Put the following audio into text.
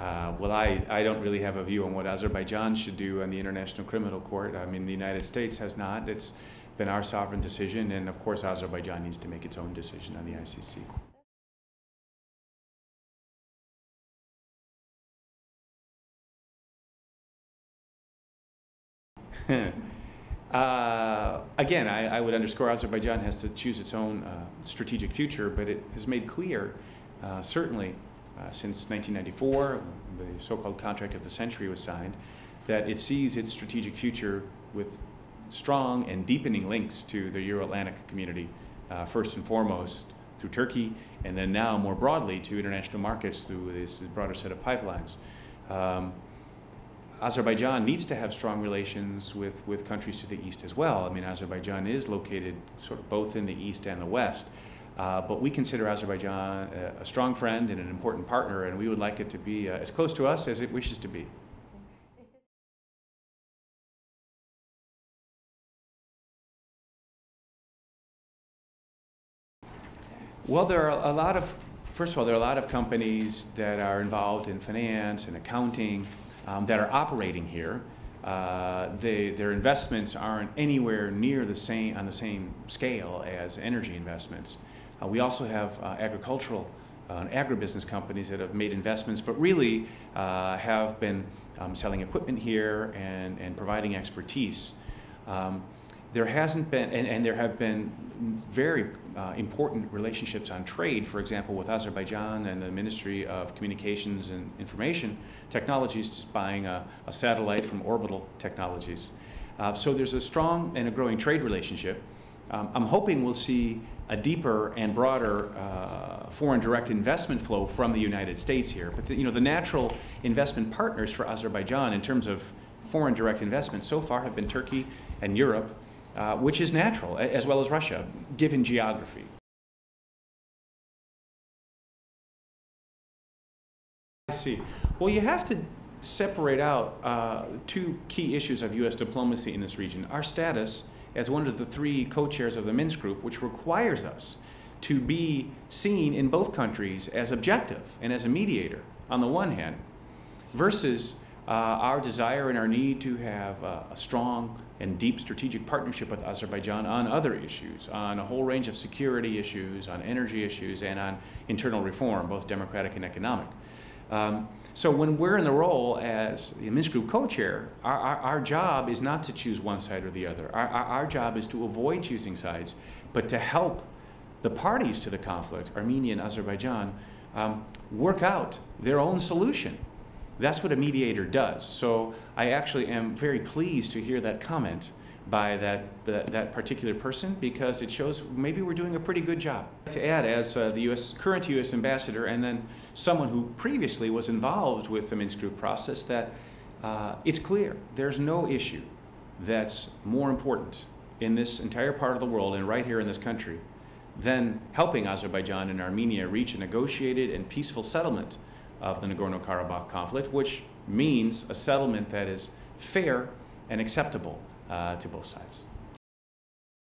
Well, I don't really have a view on what Azerbaijan should do on the International Criminal Court. I mean, the United States has not. It's been our sovereign decision, and of course Azerbaijan needs to make its own decision on the ICC. Again, I would underscore Azerbaijan has to choose its own strategic future, but it has made clear, certainly since 1994, the so-called contract of the century was signed, that it sees its strategic future with strong and deepening links to the Euro-Atlantic community, first and foremost through Turkey, and then now more broadly to international markets through this broader set of pipelines. Azerbaijan needs to have strong relations with countries to the east as well. I mean, Azerbaijan is located sort of both in the east and the west, but we consider Azerbaijan a strong friend and an important partner, and we would like it to be as close to us as it wishes to be. Well, first of all, there are a lot of companies that are involved in finance and accounting that are operating here. Their investments aren't anywhere near the same scale as energy investments. We also have agricultural and agribusiness companies that have made investments, but really have been selling equipment here and providing expertise. There hasn't been, and there have been very important relationships on trade, for example, with Azerbaijan and the Ministry of Communications and Information Technologies just buying a satellite from Orbital Technologies. So there's a strong and a growing trade relationship. I'm hoping we'll see a deeper and broader foreign direct investment flow from the United States here. But the natural investment partners for Azerbaijan in terms of foreign direct investment so far have been Turkey and Europe, which is natural, as well as Russia, given geography. I see. Well, you have to separate out two key issues of U.S. diplomacy in this region. Our status as one of the three co-chairs of the Minsk Group, which requires us to be seen in both countries as objective and as a mediator, on the one hand, versus our desire and our need to have a strong and deep strategic partnership with Azerbaijan on other issues, on a whole range of security issues, on energy issues, and on internal reform, both democratic and economic. So when we're in the role as the Minsk Group co-chair, our job is not to choose one side or the other. Our job is to avoid choosing sides, but to help the parties to the conflict, Armenia and Azerbaijan, work out their own solution. That's what a mediator does. So I actually am very pleased to hear that comment by that particular person, because it shows maybe we're doing a pretty good job. To add, as the current U.S. ambassador and then someone who previously was involved with the Minsk Group process, that it's clear there's no issue that's more important in this entire part of the world and right here in this country than helping Azerbaijan and Armenia reach a negotiated and peaceful settlement of the Nagorno-Karabakh conflict, which means a settlement that is fair and acceptable to both sides.